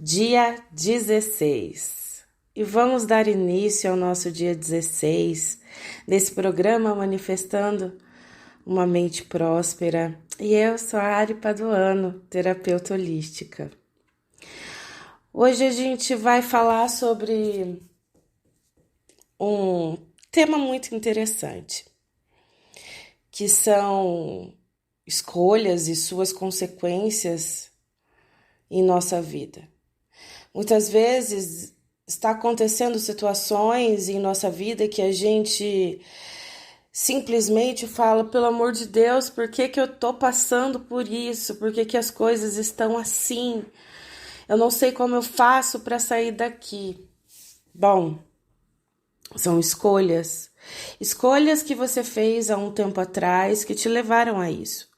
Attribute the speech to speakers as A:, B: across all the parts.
A: Dia 16. E vamos dar início ao nosso dia 16 desse programa Manifestando uma Mente Próspera. E eu sou a Ari Paduano, terapeuta holística. Hoje a gente vai falar sobre um tema muito interessante, que são escolhas e suas consequências em nossa vida. Muitas vezes está acontecendo situações em nossa vida que a gente simplesmente fala, pelo amor de Deus, por que que eu tô passando por isso? Por que que as coisas estão assim? Eu não sei como eu faço para sair daqui. Bom, são escolhas. Escolhas que você fez há um tempo atrás que te levaram a isso.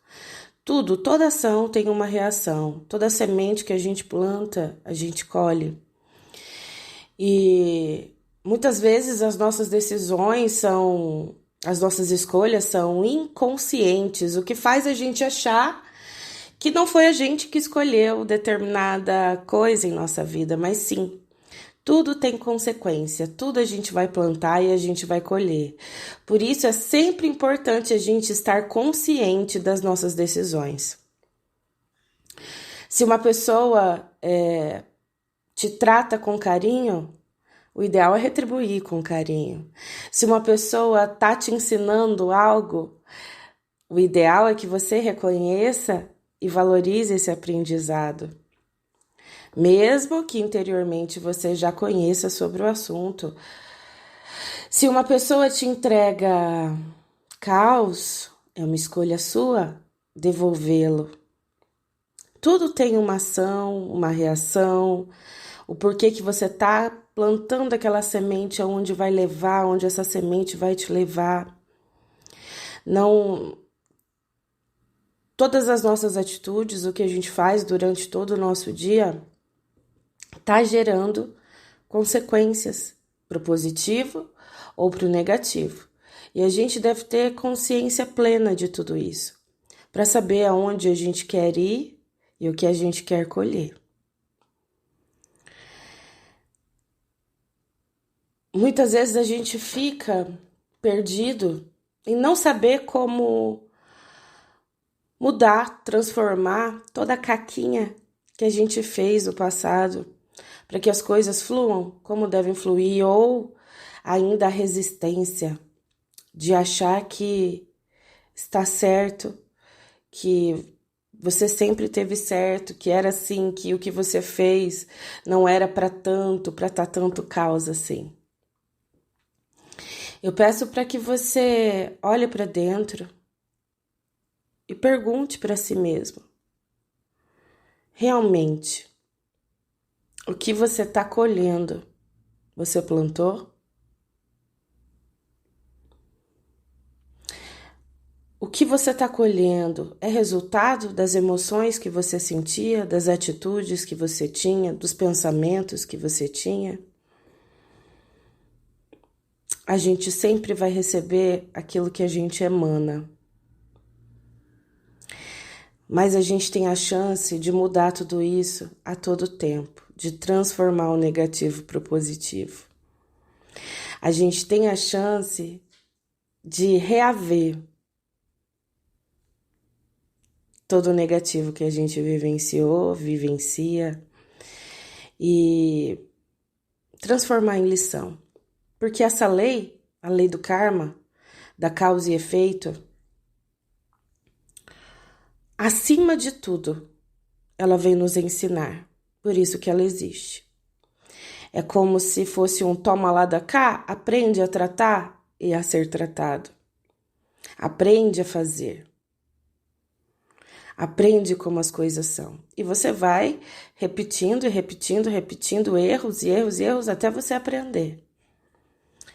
A: Toda ação tem uma reação. Toda semente que a gente planta, a gente colhe. E muitas vezes as nossas escolhas são inconscientes, o que faz a gente achar que não foi a gente que escolheu determinada coisa em nossa vida, mas sim, tudo tem consequência, tudo a gente vai plantar e a gente vai colher. Por isso é sempre importante a gente estar consciente das nossas decisões. Se uma pessoa te trata com carinho, o ideal é retribuir com carinho. Se uma pessoa tá te ensinando algo, o ideal é que você reconheça e valorize esse aprendizado. Mesmo que interiormente você já conheça sobre o assunto. Se uma pessoa te entrega caos, é uma escolha sua devolvê-lo. Tudo tem uma ação, uma reação, o porquê que você está plantando aquela semente, aonde vai levar, onde essa semente vai te levar. Não, todas as nossas atitudes, o que a gente faz durante todo o nosso dia, está gerando consequências para o positivo ou para o negativo. E a gente deve ter consciência plena de tudo isso, para saber aonde a gente quer ir e o que a gente quer colher. Muitas vezes a gente fica perdido em não saber como mudar, transformar toda a caquinha que a gente fez no passado, para que as coisas fluam como devem fluir, ou ainda a resistência de achar que está certo, que você sempre teve certo, que era assim, que o que você fez não era para estar tanto caos assim. Eu peço para que você olhe para dentro e pergunte para si mesmo: realmente, o que você está colhendo, você plantou? O que você está colhendo é resultado das emoções que você sentia, das atitudes que você tinha, dos pensamentos que você tinha? A gente sempre vai receber aquilo que a gente emana. Mas a gente tem a chance de mudar tudo isso a todo tempo, de transformar o negativo para o positivo. A gente tem a chance de reaver todo o negativo que a gente vivencia e transformar em lição. Porque essa lei, a lei do karma, da causa e efeito, acima de tudo, ela vem nos ensinar. Por isso que ela existe. É como se fosse um toma lá da cá, aprende a tratar e a ser tratado. Aprende a fazer. Aprende como as coisas são. E você vai repetindo erros e erros e erros até você aprender.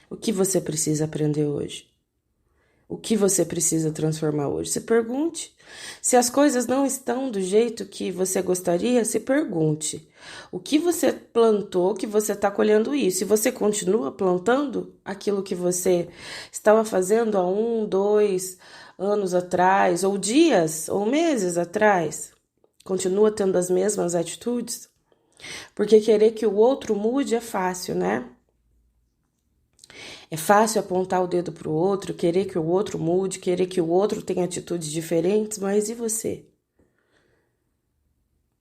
A: O que você precisa aprender hoje? O que você precisa transformar hoje? Se pergunte. Se as coisas não estão do jeito que você gostaria, se pergunte. O que você plantou que você está colhendo isso? E você continua plantando aquilo que você estava fazendo há 1, 2 anos atrás, ou dias, ou meses atrás? Continua tendo as mesmas atitudes? Porque querer que o outro mude é fácil, né? É fácil apontar o dedo para o outro, querer que o outro mude, querer que o outro tenha atitudes diferentes, mas e você?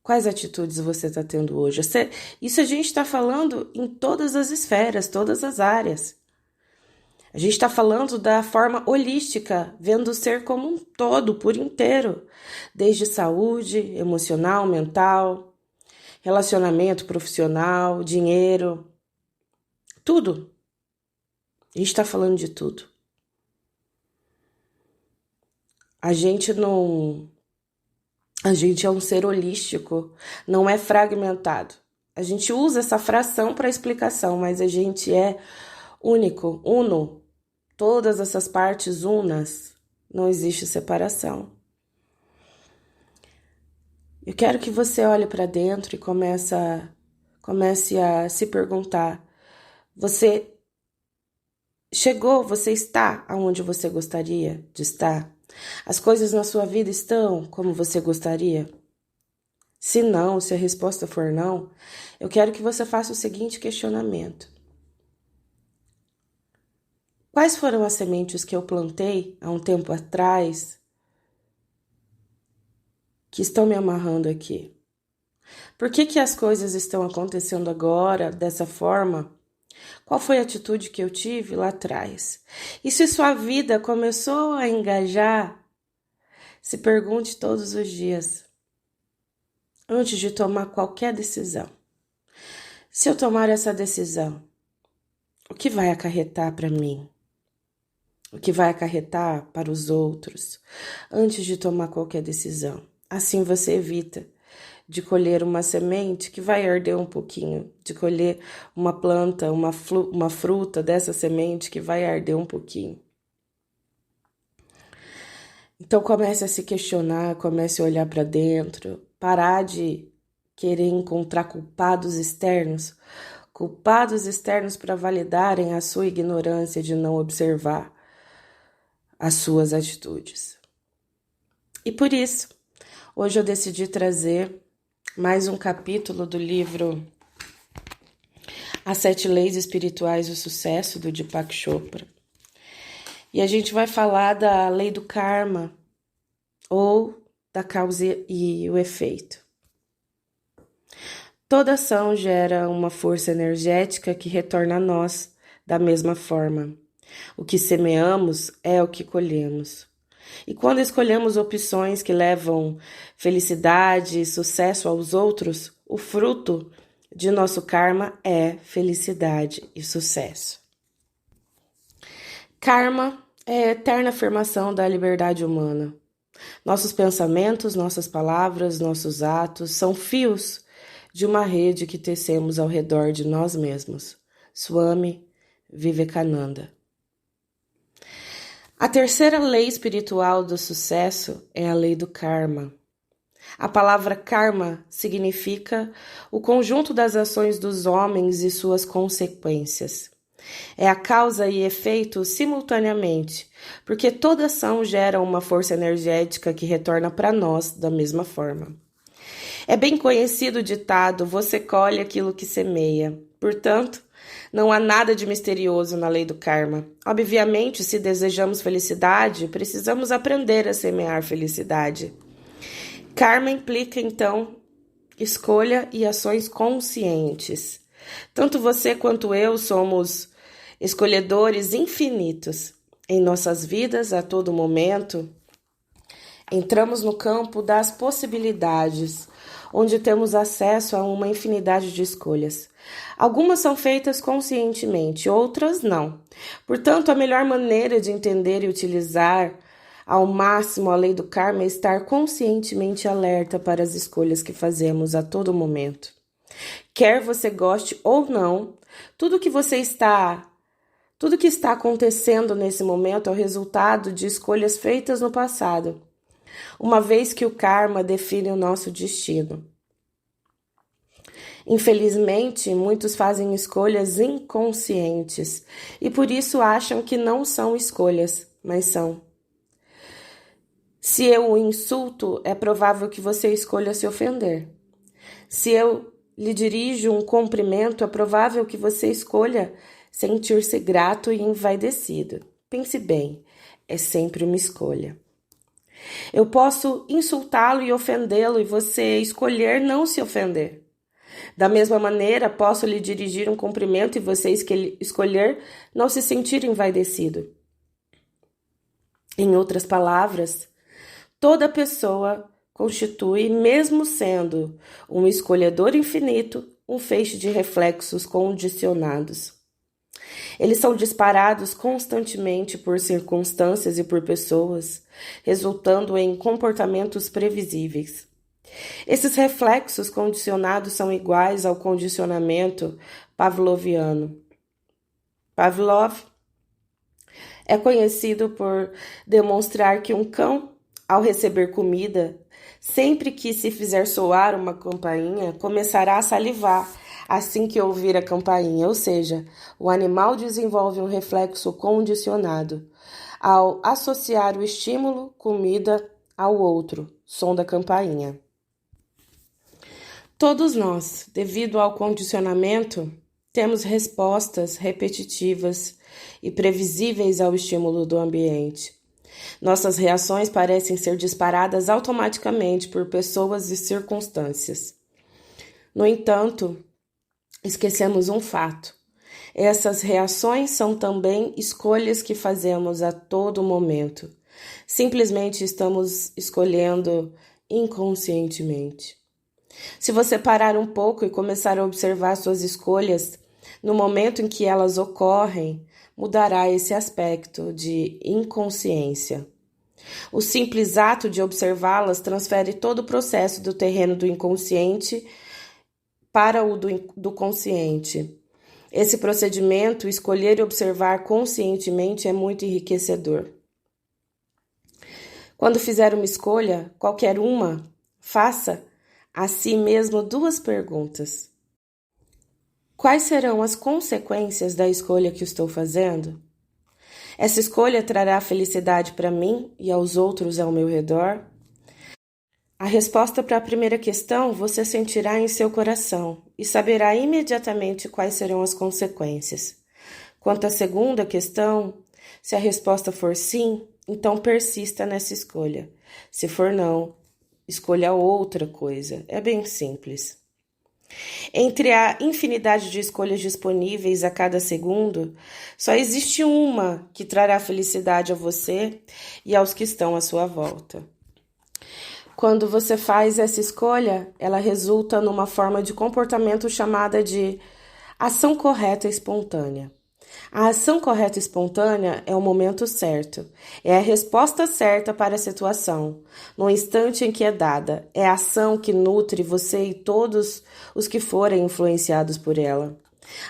A: Quais atitudes você está tendo hoje? Isso a gente está falando em todas as esferas, todas as áreas. A gente está falando da forma holística, vendo o ser como um todo, por inteiro, desde saúde emocional, mental, relacionamento profissional, dinheiro, tudo. A gente está falando de tudo. A gente é um ser holístico, não é fragmentado. A gente usa essa fração para explicação, mas a gente é único, uno. Todas essas partes unas, não existe separação. Eu quero que você olhe para dentro e comece a se perguntar: você chegou, você está aonde você gostaria de estar? As coisas na sua vida estão como você gostaria? Se não, se a resposta for não, eu quero que você faça o seguinte questionamento: quais foram as sementes que eu plantei há um tempo atrás que estão me amarrando aqui? Por que as coisas estão acontecendo agora dessa forma? Qual foi a atitude que eu tive lá atrás? E se sua vida começou a engajar, se pergunte todos os dias, antes de tomar qualquer decisão: se eu tomar essa decisão, o que vai acarretar para mim? O que vai acarretar para os outros? Antes de tomar qualquer decisão. Assim você evita de colher uma semente que vai arder um pouquinho, de colher uma planta, uma fruta dessa semente que vai arder um pouquinho. Então comece a se questionar, comece a olhar para dentro, parar de querer encontrar culpados externos para validarem a sua ignorância de não observar as suas atitudes. E por isso, hoje eu decidi trazer mais um capítulo do livro As 7 Leis Espirituais do Sucesso, do Deepak Chopra. E a gente vai falar da lei do karma, ou da causa e o efeito. Toda ação gera uma força energética que retorna a nós da mesma forma. O que semeamos é o que colhemos. E quando escolhemos opções que levam felicidade e sucesso aos outros, o fruto de nosso karma é felicidade e sucesso. Karma é a eterna afirmação da liberdade humana. Nossos pensamentos, nossas palavras, nossos atos são fios de uma rede que tecemos ao redor de nós mesmos. Swami Vivekananda. A terceira lei espiritual do sucesso é a lei do karma. A palavra karma significa o conjunto das ações dos homens e suas consequências. É a causa e efeito simultaneamente, porque toda ação gera uma força energética que retorna para nós da mesma forma. É bem conhecido o ditado: você colhe aquilo que semeia. Portanto, não há nada de misterioso na lei do karma. Obviamente, se desejamos felicidade, precisamos aprender a semear felicidade. Karma implica, então, escolha e ações conscientes. Tanto você quanto eu somos escolhedores infinitos. Em nossas vidas, a todo momento, entramos no campo das possibilidades, onde temos acesso a uma infinidade de escolhas. Algumas são feitas conscientemente, outras não. Portanto, a melhor maneira de entender e utilizar ao máximo a lei do karma é estar conscientemente alerta para as escolhas que fazemos a todo momento. Quer você goste ou não, tudo que está acontecendo nesse momento é o resultado de escolhas feitas no passado, uma vez que o karma define o nosso destino. Infelizmente, muitos fazem escolhas inconscientes e por isso acham que não são escolhas, mas são. Se eu o insulto, é provável que você escolha se ofender. Se eu lhe dirijo um cumprimento, é provável que você escolha sentir-se grato e envaidecido. Pense bem, é sempre uma escolha. Eu posso insultá-lo e ofendê-lo e você escolher não se ofender. Da mesma maneira, posso lhe dirigir um cumprimento e você escolher não se sentir envaidecido. Em outras palavras, toda pessoa constitui, mesmo sendo um escolhedor infinito, um feixe de reflexos condicionados. Eles são disparados constantemente por circunstâncias e por pessoas, resultando em comportamentos previsíveis. Esses reflexos condicionados são iguais ao condicionamento pavloviano. Pavlov é conhecido por demonstrar que um cão, ao receber comida, sempre que se fizer soar uma campainha, começará a salivar assim que ouvir a campainha, ou seja, o animal desenvolve um reflexo condicionado ao associar o estímulo, comida, ao outro, som da campainha. Todos nós, devido ao condicionamento, temos respostas repetitivas e previsíveis ao estímulo do ambiente. Nossas reações parecem ser disparadas automaticamente por pessoas e circunstâncias. No entanto, esquecemos um fato. Essas reações são também escolhas que fazemos a todo momento. Simplesmente estamos escolhendo inconscientemente. Se você parar um pouco e começar a observar suas escolhas, no momento em que elas ocorrem, mudará esse aspecto de inconsciência. O simples ato de observá-las transfere todo o processo do terreno do inconsciente para o do consciente. Esse procedimento, escolher e observar conscientemente, é muito enriquecedor. Quando fizer uma escolha, qualquer uma, faça a si mesmo duas perguntas. Quais serão as consequências da escolha que estou fazendo? Essa escolha trará felicidade para mim e aos outros ao meu redor? A resposta para a primeira questão você sentirá em seu coração e saberá imediatamente quais serão as consequências. Quanto à segunda questão, se a resposta for sim, então persista nessa escolha. Se for não, escolha outra coisa. É bem simples. Entre a infinidade de escolhas disponíveis a cada segundo, só existe uma que trará felicidade a você e aos que estão à sua volta. Quando você faz essa escolha, ela resulta numa forma de comportamento chamada de ação correta espontânea. A ação correta espontânea é o momento certo, é a resposta certa para a situação, no instante em que é dada, é a ação que nutre você e todos os que forem influenciados por ela.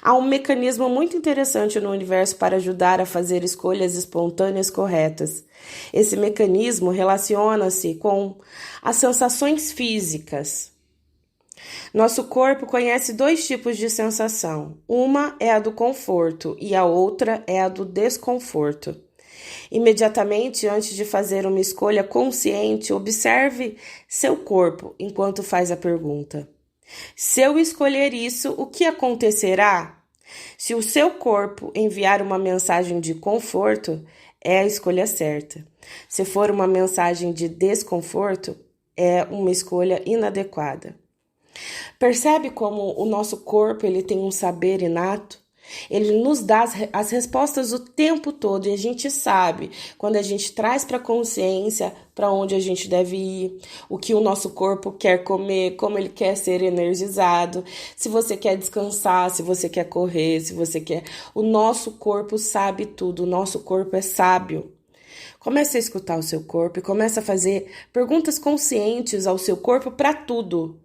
A: Há um mecanismo muito interessante no universo para ajudar a fazer escolhas espontâneas corretas. Esse mecanismo relaciona-se com as sensações físicas. Nosso corpo conhece dois tipos de sensação. Uma é a do conforto e a outra é a do desconforto. Imediatamente antes de fazer uma escolha consciente, observe seu corpo enquanto faz a pergunta. Se eu escolher isso, o que acontecerá? Se o seu corpo enviar uma mensagem de conforto, é a escolha certa. Se for uma mensagem de desconforto, é uma escolha inadequada. Percebe como o nosso corpo ele tem um saber inato? Ele nos dá as respostas o tempo todo e a gente sabe quando a gente traz para a consciência para onde a gente deve ir, o que o nosso corpo quer comer, como ele quer ser energizado, se você quer descansar, se você quer correr, se você quer... O nosso corpo sabe tudo, o nosso corpo é sábio. Comece a escutar o seu corpo e comece a fazer perguntas conscientes ao seu corpo para tudo.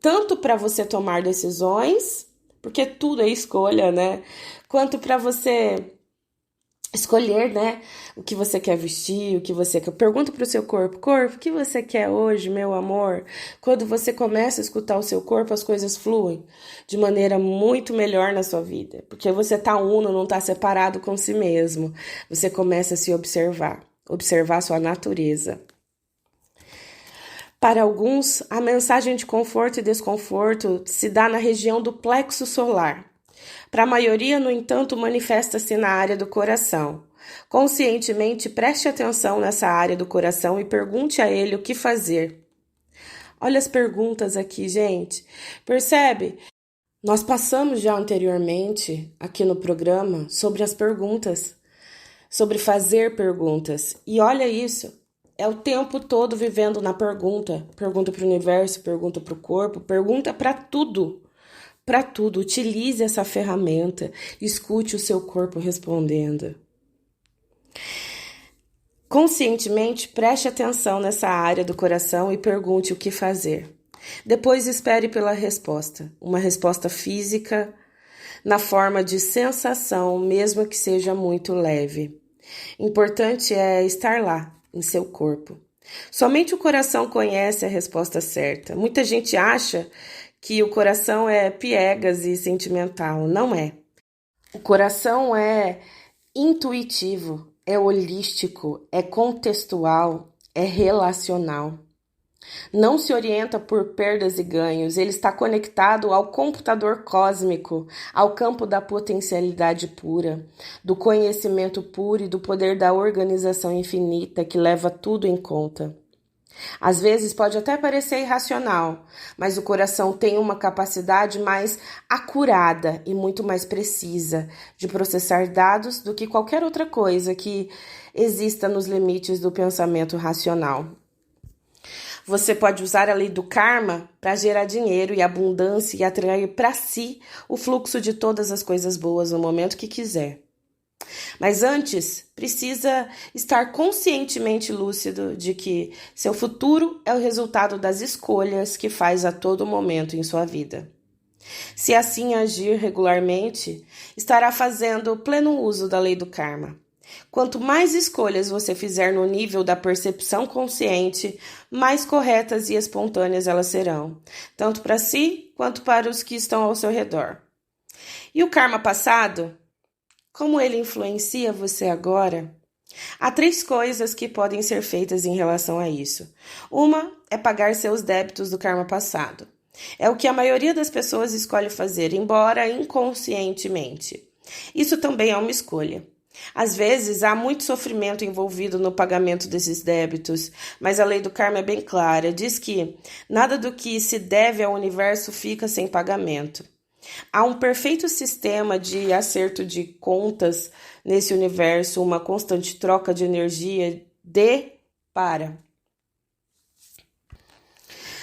A: Tanto para você tomar decisões, porque tudo é escolha, né? Quanto para você escolher, né? O que você quer vestir, o que você quer. Pergunta para o seu corpo, o que você quer hoje, meu amor? Quando você começa a escutar o seu corpo, as coisas fluem de maneira muito melhor na sua vida. Porque você tá uno, não tá separado com si mesmo. Você começa a se observar a sua natureza. Para alguns, a mensagem de conforto e desconforto se dá na região do plexo solar. Para a maioria, no entanto, manifesta-se na área do coração. Conscientemente, preste atenção nessa área do coração e pergunte a ele o que fazer. Olha as perguntas aqui, gente. Percebe? Nós passamos já anteriormente, aqui no programa, sobre as perguntas, sobre fazer perguntas. E olha isso, é o tempo todo vivendo na pergunta. Pergunta para o universo, pergunta para o corpo, pergunta para tudo. Para tudo, utilize essa ferramenta, escute o seu corpo respondendo. Conscientemente, preste atenção nessa área do coração e pergunte o que fazer. Depois espere pela resposta, uma resposta física, na forma de sensação, mesmo que seja muito leve. Importante é estar lá, em seu corpo. Somente o coração conhece a resposta certa. Muita gente acha que o coração é piegas e sentimental. Não é. O coração é intuitivo, é holístico, é contextual, é relacional. Não se orienta por perdas e ganhos, ele está conectado ao computador cósmico, ao campo da potencialidade pura, do conhecimento puro e do poder da organização infinita que leva tudo em conta. Às vezes pode até parecer irracional, mas o coração tem uma capacidade mais acurada e muito mais precisa de processar dados do que qualquer outra coisa que exista nos limites do pensamento racional. Você pode usar a lei do karma para gerar dinheiro e abundância e atrair para si o fluxo de todas as coisas boas no momento que quiser. Mas antes, precisa estar conscientemente lúcido de que seu futuro é o resultado das escolhas que faz a todo momento em sua vida. Se assim agir regularmente, estará fazendo pleno uso da lei do karma. Quanto mais escolhas você fizer no nível da percepção consciente, mais corretas e espontâneas elas serão, tanto para si quanto para os que estão ao seu redor. E o karma passado? Como ele influencia você agora? Há 3 coisas que podem ser feitas em relação a isso. Uma é pagar seus débitos do karma passado. É o que a maioria das pessoas escolhe fazer, embora inconscientemente. Isso também é uma escolha. Às vezes, há muito sofrimento envolvido no pagamento desses débitos, mas a lei do karma é bem clara. Diz que nada do que se deve ao universo fica sem pagamento. Há um perfeito sistema de acerto de contas nesse universo, uma constante troca de energia de para.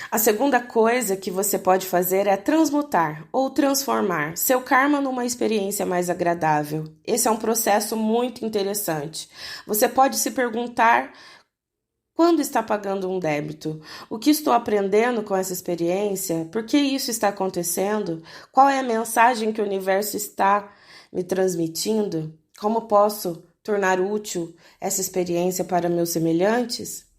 A: A segunda coisa que você pode fazer é transmutar ou transformar seu karma numa experiência mais agradável. Esse é um processo muito interessante. Você pode se perguntar quando está pagando um débito, o que estou aprendendo com essa experiência, por que isso está acontecendo, qual é a mensagem que o universo está me transmitindo, como posso tornar útil essa experiência para meus semelhantes?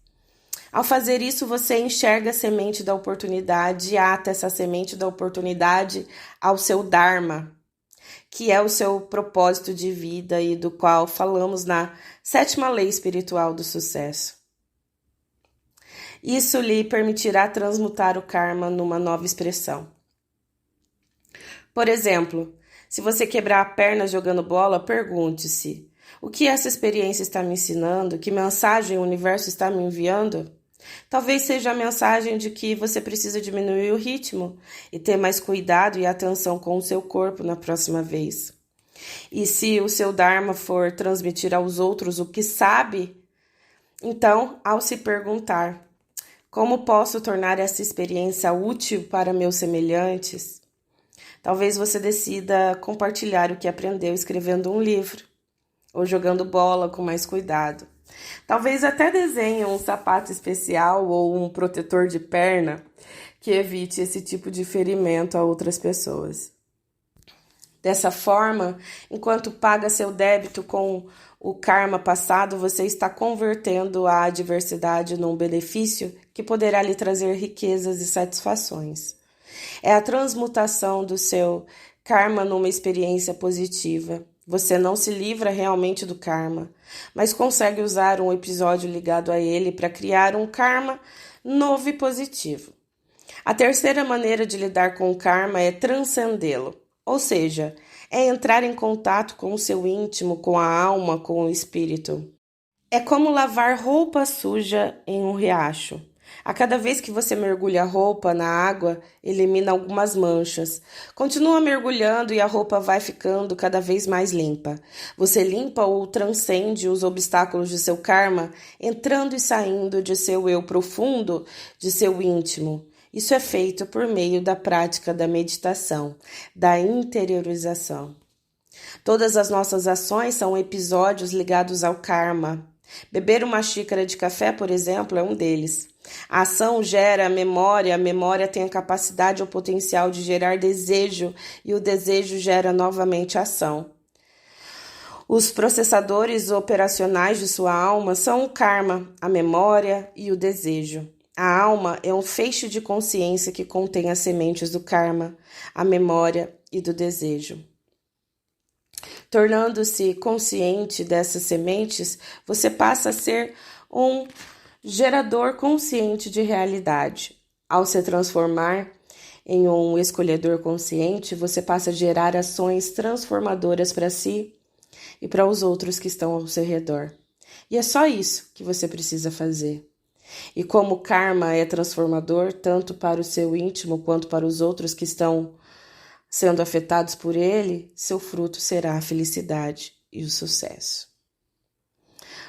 A: Ao fazer isso, você enxerga a semente da oportunidade e ata essa semente da oportunidade ao seu Dharma, que é o seu propósito de vida e do qual falamos na 7ª lei espiritual do sucesso. Isso lhe permitirá transmutar o karma numa nova expressão. Por exemplo, se você quebrar a perna jogando bola, pergunte-se: o que essa experiência está me ensinando? Que mensagem o universo está me enviando? Talvez seja a mensagem de que você precisa diminuir o ritmo e ter mais cuidado e atenção com o seu corpo na próxima vez. E se o seu Dharma for transmitir aos outros o que sabe, então, ao se perguntar: como posso tornar essa experiência útil para meus semelhantes? Talvez você decida compartilhar o que aprendeu escrevendo um livro ou jogando bola com mais cuidado. Talvez até desenhe um sapato especial ou um protetor de perna que evite esse tipo de ferimento a outras pessoas. Dessa forma, enquanto paga seu débito com o karma passado, você está convertendo a adversidade num benefício que poderá lhe trazer riquezas e satisfações. É a transmutação do seu karma numa experiência positiva. Você não se livra realmente do karma, mas consegue usar um episódio ligado a ele para criar um karma novo e positivo. A terceira maneira de lidar com o karma é transcendê-lo, ou seja, é entrar em contato com o seu íntimo, com a alma, com o espírito. É como lavar roupa suja em um riacho. A cada vez que você mergulha a roupa na água, elimina algumas manchas. Continua mergulhando e a roupa vai ficando cada vez mais limpa. Você limpa ou transcende os obstáculos de seu karma, entrando e saindo de seu eu profundo, de seu íntimo. Isso é feito por meio da prática da meditação, da interiorização. Todas as nossas ações são episódios ligados ao karma. Beber uma xícara de café, por exemplo, é um deles. A ação gera a memória tem a capacidade ou potencial de gerar desejo e o desejo gera novamente ação. Os processadores operacionais de sua alma são o karma, a memória e o desejo. A alma é um feixe de consciência que contém as sementes do karma, a memória e do desejo. Tornando-se consciente dessas sementes, você passa a ser um gerador consciente de realidade. Ao se transformar em um escolhedor consciente, você passa a gerar ações transformadoras para si e para os outros que estão ao seu redor. E é só isso que você precisa fazer. E como o karma é transformador, tanto para o seu íntimo quanto para os outros que estão sendo afetados por ele, seu fruto será a felicidade e o sucesso.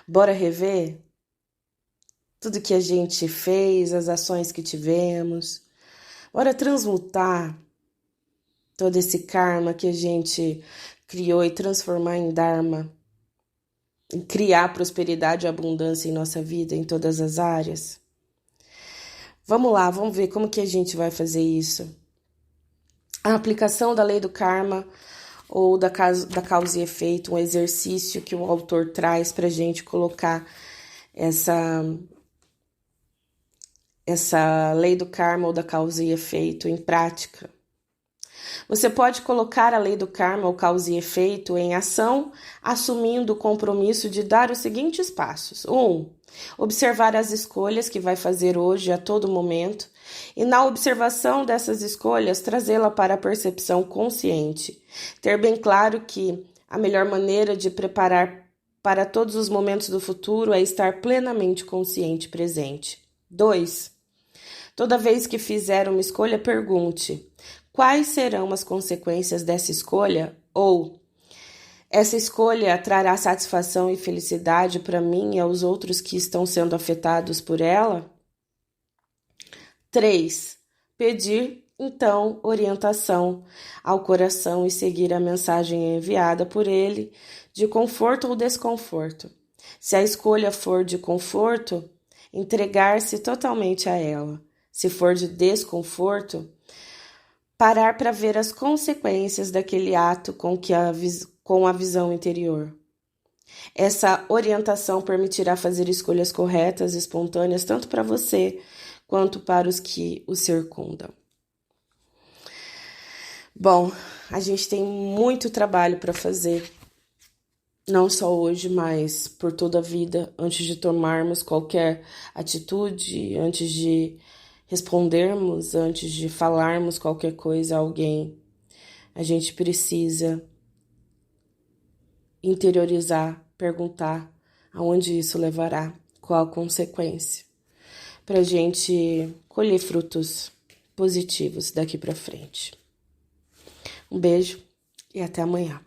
A: Bora rever tudo que a gente fez, as ações que tivemos. Bora transmutar todo esse karma que a gente criou e transformar em dharma. E criar prosperidade e abundância em nossa vida, em todas as áreas. Vamos lá, vamos ver como que a gente vai fazer isso. A aplicação da lei do karma ou da causa e efeito, um exercício que o autor traz para a gente colocar essa lei do karma ou da causa e efeito em prática. Você pode colocar a lei do karma ou causa e efeito em ação, assumindo o compromisso de dar os seguintes passos. 1. Observar as escolhas que vai fazer hoje a todo momento e, na observação dessas escolhas, trazê-la para a percepção consciente. Ter bem claro que a melhor maneira de preparar para todos os momentos do futuro é estar plenamente consciente presente. 2. Toda vez que fizer uma escolha, pergunte: quais serão as consequências dessa escolha? Ou essa escolha trará satisfação e felicidade para mim e aos outros que estão sendo afetados por ela? 3. Pedir, então, orientação ao coração e seguir a mensagem enviada por ele, de conforto ou desconforto. Se a escolha for de conforto, entregar-se totalmente a ela. Se for de desconforto, parar para ver as consequências daquele ato com a visão interior. Essa orientação permitirá fazer escolhas corretas e espontâneas tanto para você quanto para os que o circundam. Bom, a gente tem muito trabalho para fazer, não só hoje, mas por toda a vida, antes de tomarmos qualquer atitude, antes de respondermos, antes de falarmos qualquer coisa a alguém. A gente precisa interiorizar, perguntar aonde isso levará, qual a consequência, para a gente colher frutos positivos daqui para frente. Um beijo e até amanhã.